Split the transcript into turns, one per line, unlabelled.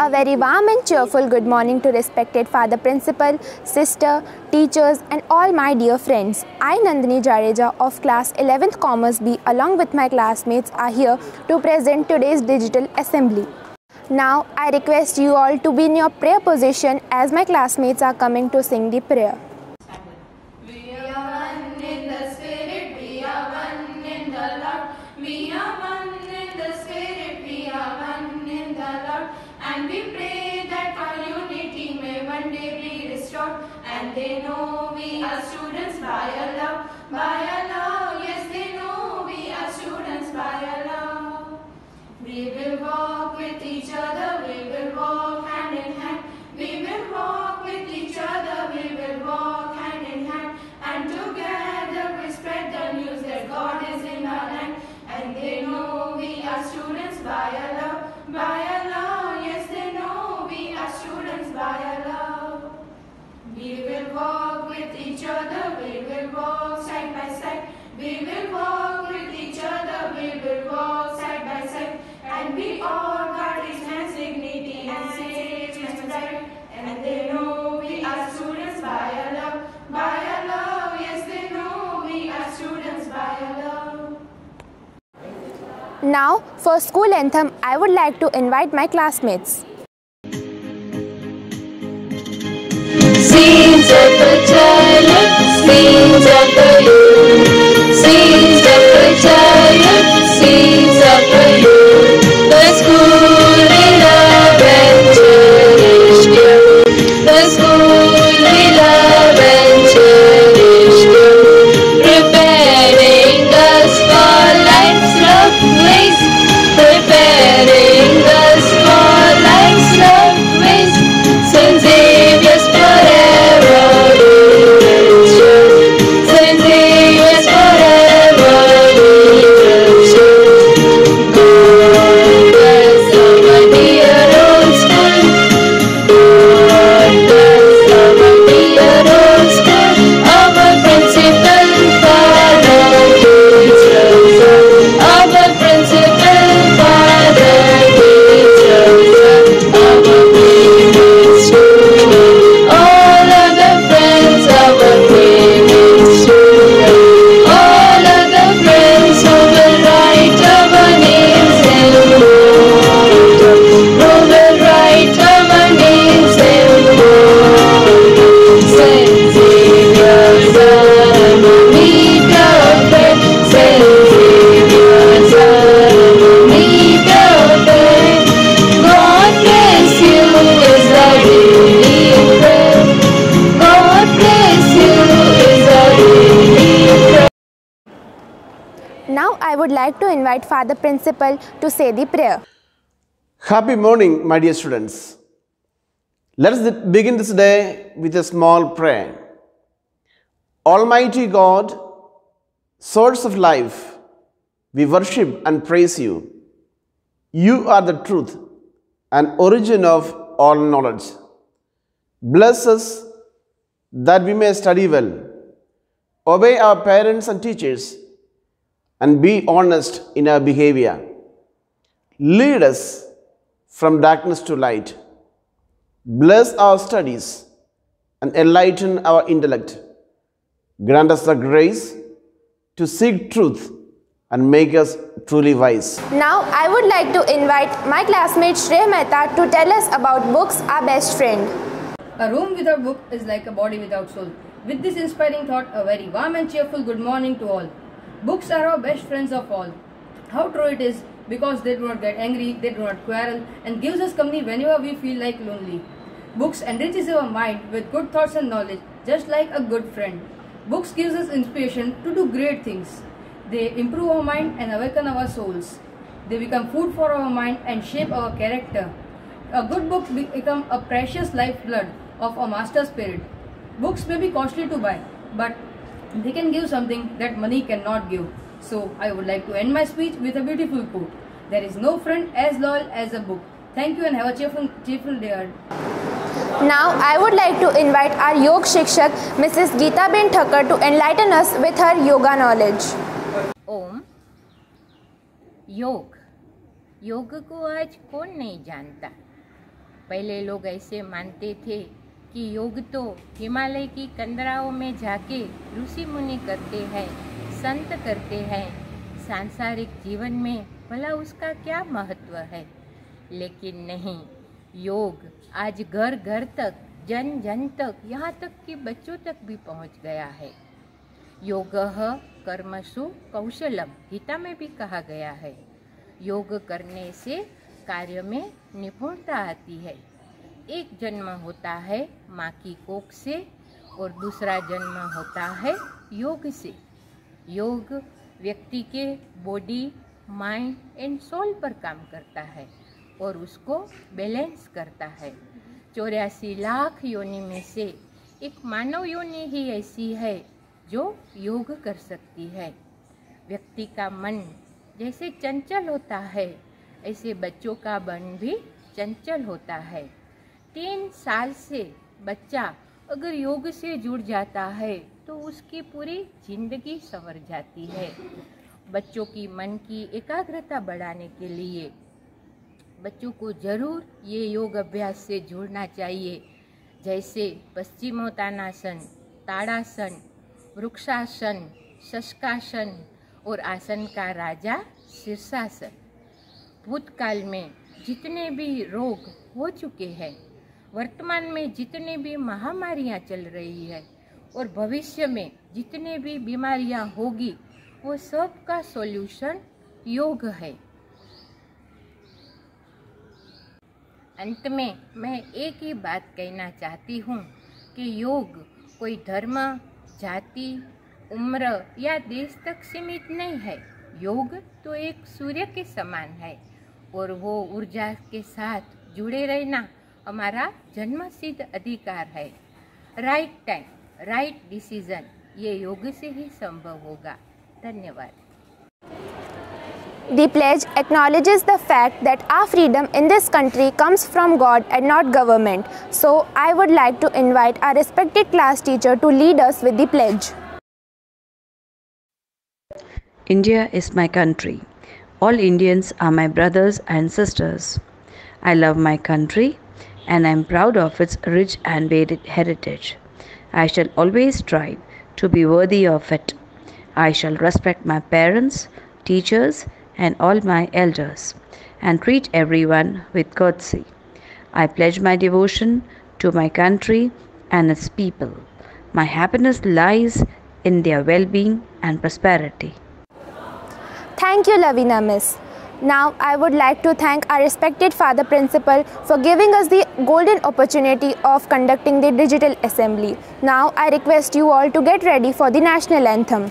A very warm and cheerful good morning to respected Father Principal, Sister, teachers and all my dear friends. I, Nandini Jadeja of class 11th Commerce B, along with my classmates are here to present today's digital assembly. Now I request you all to be in your prayer position as my classmates are coming to sing the prayer.
We are one in the Spirit, we are one in the Lord. We are one in the Spirit, we are one in the Lord. And we pray that our unity may one day be restored. And they know we are students by Allah, yes they know we are students by Allah. We will walk with each other, we will walk hand in hand. We will walk with each other, we will walk hand in hand. And together we spread the news that God is in our land. And they know we are students by Allah, yes they know we are students by Allah. We will walk with each other, we will walk side by side. We will walk with each other, we will walk side by side. And we all got His hands, dignity and safe and right. And they know we are students by Allah, yes they know we are students by Allah.
Now for school anthem, I would like to invite my classmates.
Scenes of the childhood, scenes of the youth, scenes of the childhood, scenes of the youth. The school we love and cherish dear, the school we love and cherish dear, preparing us for life's rough ways, preparing us for life's rough ways. St. Xavier's forever we will show, St. Xavier's forever we will show. God bless our dear old school, God bless our dear old school. Our principal, Father, teachers, our principal, Father, teachers, our favorite student, all other friends, our favorite student, all other friends who will write our names in gold, who will write our names in gold. St. Xavier's meet our friend, St. Xavier's meet our friend. God bless you is our daily prayer. God bless you is our daily prayer.
Now I would like to invite Father Principal to say the prayer.
Happy morning, my dear students. Let us begin this day with a small prayer. Almighty God, source of life, we worship and praise you. You are the truth and origin of all knowledge. Bless us that we may study well, obey our parents and teachers, and be honest in our behavior. Lead us from darkness to light. Bless our studies and enlighten our intellect. Grant us the grace to seek truth and make us truly wise.
Now I would like to invite my classmate Shreya Mehta to tell us about books, our best friend.
A room without book is like a body without soul. With this inspiring thought, a very warm and cheerful good morning to all. Books are our best friends of all. How true it is, because they do not get angry, they do not quarrel, and gives us company whenever we feel like lonely. Books enriches our mind with good thoughts and knowledge, just like a good friend. Books gives us inspiration to do great things. They improve our mind and awaken our souls. They become food for our mind and shape our character. A good book becomes a precious lifeblood of a master spirit. Books may be costly to buy, but they can give something that money cannot give. So I would like to end my speech with a beautiful quote. There is no friend as loyal as a book. Thank you and have a cheerful day ahead.
Now I would like to invite our Yoga Shikshak, Mrs. Geeta Ben Thakkar, to enlighten us with her yoga knowledge.
ओम योग योग को आज कौन नहीं जानता। पहले लोग ऐसे मानते थे कि योग तो हिमालय की कंदराओं में जाके ऋषि मुनि करते हैं, संत करते हैं, सांसारिक जीवन में भला उसका क्या महत्व है। लेकिन नहीं, योग आज घर घर तक, जन जन तक, यहाँ तक कि बच्चों तक भी पहुँच गया है। योगः कर्मसु कौशलम गीता में भी कहा गया है। योग करने से कार्य में निपुणता आती है। एक जन्म होता है माँ की कोख से और दूसरा जन्म होता है योग से। योग व्यक्ति के बॉडी, माइंड एंड सोल पर काम करता है और उसको बैलेंस करता है। 84 लाख योनि में से एक मानव योनि ही ऐसी है जो योग कर सकती है। व्यक्ति का मन जैसे चंचल होता है, ऐसे बच्चों का मन भी चंचल होता है। 3 साल से बच्चा अगर योग से जुड़ जाता है तो उसकी पूरी जिंदगी संवर जाती है। बच्चों की मन की एकाग्रता बढ़ाने के लिए बच्चों को जरूर ये योग अभ्यास से जुड़ना चाहिए, जैसे पश्चिमोत्तानासन, ताड़ासन, वृक्षासन, शशकासन और आसन का राजा शीर्षासन। भूतकाल में जितने भी रोग हो चुके हैं, वर्तमान में जितने भी महामारियां चल रही है और भविष्य में जितने भी बीमारियां होगी, वो सब का सॉल्यूशन योग है। अंत में मैं एक ही बात कहना चाहती हूँ कि योग कोई धर्म, जाति, उम्र या देश तक सीमित नहीं है। योग तो एक सूर्य के समान है और वो ऊर्जा के साथ जुड़े रहना हमारा जन्मसिद्ध अधिकार है। राइट टाइम, राइट डिसीजन, ये योग से ही संभव होगा। धन्यवाद।
The pledge acknowledges the fact that our freedom in this country comes from God and not government. So I would like to invite our respected class teacher to lead us with the pledge.
India is my country. All Indians are my brothers and sisters. I love my country and I am proud of its rich and varied heritage. I shall always strive to be worthy of it. I shall respect my parents, teachers, and all my elders, and treat everyone with courtesy. I pledge my devotion to my country and its people. My happiness lies in their well-being and prosperity.
Thank you, Lavina Miss. Now I would like to thank our respected Father Principal for giving us the golden opportunity of conducting the digital assembly. Now I request you all to get ready for the national anthem.